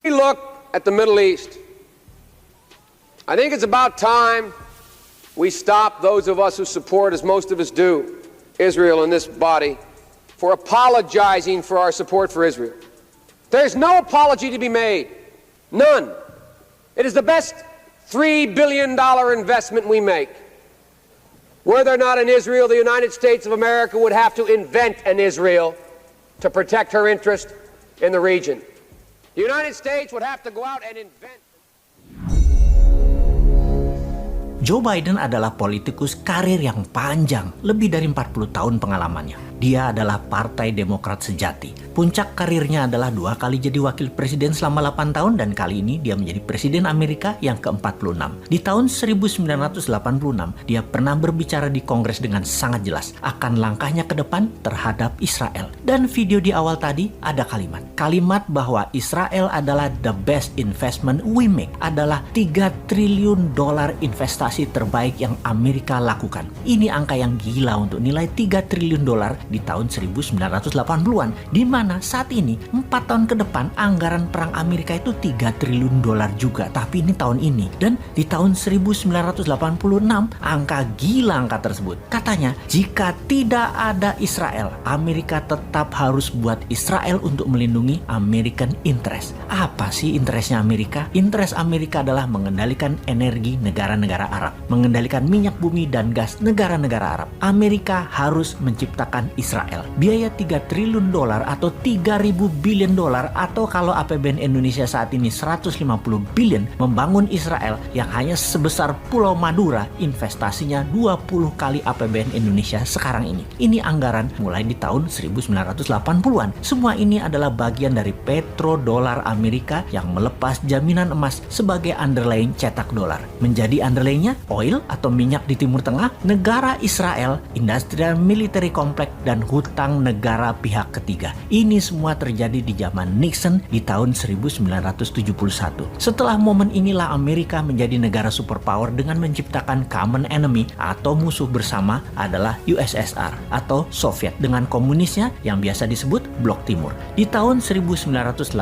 We look at the Middle East. I think it's about time we stop, those of us who support, as most of us do, Israel in this body, for apologizing for our support for Israel. There's no apology to be made. None. It is the best $3 billion investment we make. Were there not an Israel, the United States of America would have to invent an Israel to protect her interest in the region. The United States would have to go out and invent. Joe Biden adalah politikus karir yang panjang, lebih dari 40 tahun pengalamannya. Dia adalah Partai Demokrat sejati. Puncak karirnya adalah 2 kali jadi wakil presiden selama 8 tahun dan kali ini dia menjadi presiden Amerika yang ke-46. Di tahun 1986, dia pernah berbicara di Kongres dengan sangat jelas akan langkahnya ke depan terhadap Israel. Dan video di awal tadi ada kalimat bahwa Israel adalah the best investment we make, adalah $3 triliun investasi terbaik yang Amerika lakukan. Ini angka yang gila untuk nilai $3 triliun di tahun 1980-an, di mana saat ini 4 tahun ke depan anggaran perang Amerika itu $3 triliun juga. Tapi ini tahun ini, dan di tahun 1986 angka gila tersebut. Katanya jika tidak ada Israel, Amerika tetap harus buat Israel untuk melindungi American interest. Apa sih interestnya Amerika? Interest Amerika adalah mengendalikan energi negara-negara Arab, mengendalikan minyak bumi dan gas negara-negara Arab. Amerika harus menciptakan Israel. Biaya $3 triliun atau 3.000 billion atau kalau APBN Indonesia saat ini 150 billion membangun Israel yang hanya sebesar Pulau Madura, investasinya 20 kali APBN Indonesia sekarang ini. Ini anggaran mulai di tahun 1980-an. Semua ini adalah bagian dari petrodolar Amerika yang melepas jaminan emas sebagai underlying cetak dolar. Menjadi underlyingnya oil atau minyak di Timur Tengah, negara Israel, industrial military complex, dan hutang negara pihak ketiga. Ini semua terjadi di zaman Nixon di tahun 1971. Setelah momen inilah Amerika menjadi negara superpower dengan menciptakan common enemy atau musuh bersama adalah USSR atau Soviet dengan komunisnya yang biasa disebut Blok Timur. Di tahun 1989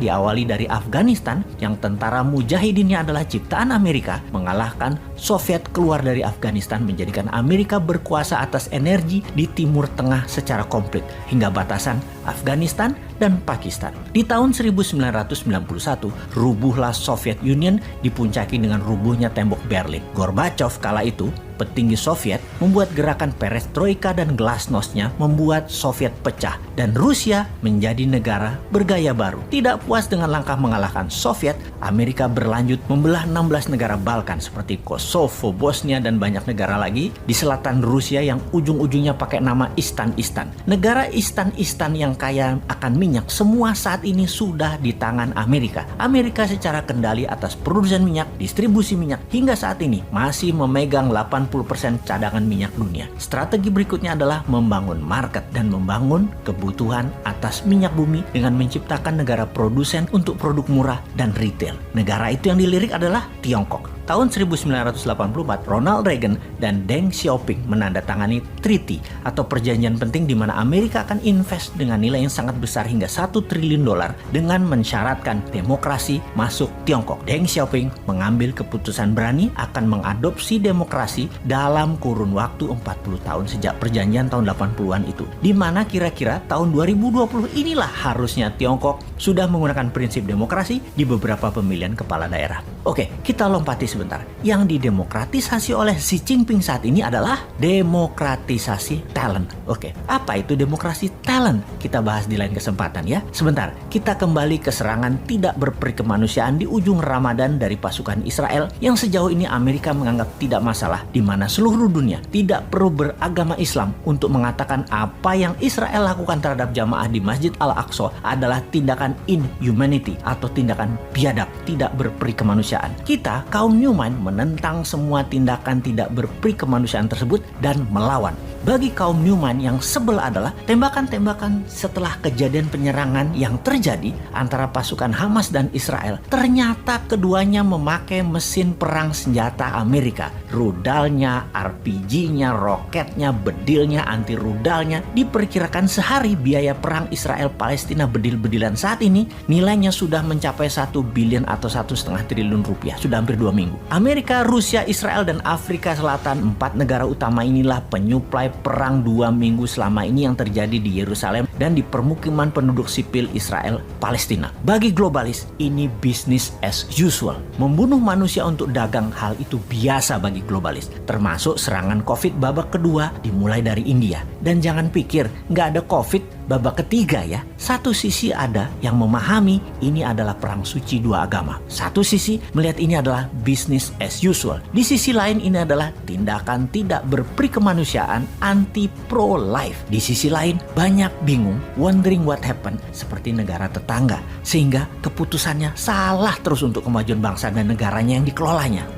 diawali dari Afghanistan yang tentara mujahidinnya adalah ciptaan Amerika, mengalahkan Soviet keluar dari Afghanistan, menjadikan Amerika berkuasa atas energi di Timur Tengah secara komplit hingga batasan Afghanistan dan Pakistan. Di tahun 1991, rubuhlah Soviet Union dipuncaki dengan rubuhnya tembok Berlin. Gorbachev kala itu, petinggi Soviet, membuat gerakan perestroika dan glasnostnya membuat Soviet pecah dan Rusia menjadi negara bergaya baru. Tidak puas dengan langkah mengalahkan Soviet, Amerika berlanjut membelah 16 negara Balkan seperti Kosovo, Bosnia, dan banyak negara lagi di selatan Rusia yang ujung-ujungnya pakai nama Istan-Istan. Negara Istan-Istan yang kaya akan minyak semua saat ini sudah di tangan Amerika. Amerika secara kendali atas produsen minyak, distribusi minyak, hingga saat ini masih memegang 80% cadangan minyak dunia. Strategi berikutnya adalah membangun market dan membangun kebutuhan atas minyak bumi dengan menciptakan negara produsen untuk produk murah dan retail. Negara itu yang dilirik adalah Tiongkok. Tahun 1984, Ronald Reagan dan Deng Xiaoping menandatangani treaty atau perjanjian penting di mana Amerika akan invest dengan nilai yang sangat besar hingga $1 triliun dengan mensyaratkan demokrasi masuk Tiongkok. Deng Xiaoping mengambil keputusan berani akan mengadopsi demokrasi dalam kurun waktu 40 tahun sejak perjanjian tahun 80-an itu. Di mana kira-kira tahun 2020 inilah harusnya Tiongkok sudah menggunakan prinsip demokrasi di beberapa pemilihan kepala daerah. Oke, kita lompati sebentar. Yang didemokratisasi oleh Xi Jinping saat ini adalah demokratisasi talent. Oke, apa itu demokrasi talent? Kita bahas di lain kesempatan ya. Sebentar, kita kembali ke serangan tidak berperi kemanusiaan di ujung Ramadan dari pasukan Israel yang sejauh ini Amerika menganggap tidak masalah, di mana seluruh dunia tidak perlu beragama Islam untuk mengatakan apa yang Israel lakukan terhadap jamaah di Masjid Al-Aqsa adalah tindakan inhumanity atau tindakan biadab, tidak berperi kemanusiaan. Kita, kaum Newman menentang semua tindakan tidak berperi kemanusiaan tersebut dan melawan. Bagi kaum Newman yang sebel adalah tembakan-tembakan setelah kejadian penyerangan yang terjadi antara pasukan Hamas dan Israel. Ternyata keduanya memakai mesin perang senjata Amerika. Rudalnya, RPG-nya, roketnya, bedilnya, anti rudalnya. Diperkirakan sehari biaya perang Israel-Palestina bedil-bedilan saat ini nilainya sudah mencapai 1 billion atau 1,5 triliun rupiah. Sudah hampir 2 minggu. Amerika, Rusia, Israel, dan Afrika Selatan, 4 negara utama inilah penyuplai perang 2 minggu selama ini yang terjadi di Yerusalem dan di permukiman penduduk sipil Israel Palestina. Bagi globalis, ini business as usual. Membunuh manusia untuk dagang, hal itu biasa bagi globalis. Termasuk serangan COVID babak kedua dimulai dari India. Dan jangan pikir nggak ada COVID babak ketiga ya. Satu sisi ada yang memahami ini adalah perang suci dua agama. Satu sisi melihat ini adalah business as usual. Di sisi lain ini adalah tindakan tidak berperi kemanusiaan anti pro-life. Di sisi lain banyak bingung, wondering what happened seperti negara tetangga. Sehingga keputusannya salah terus untuk kemajuan bangsa dan negaranya yang dikelolanya.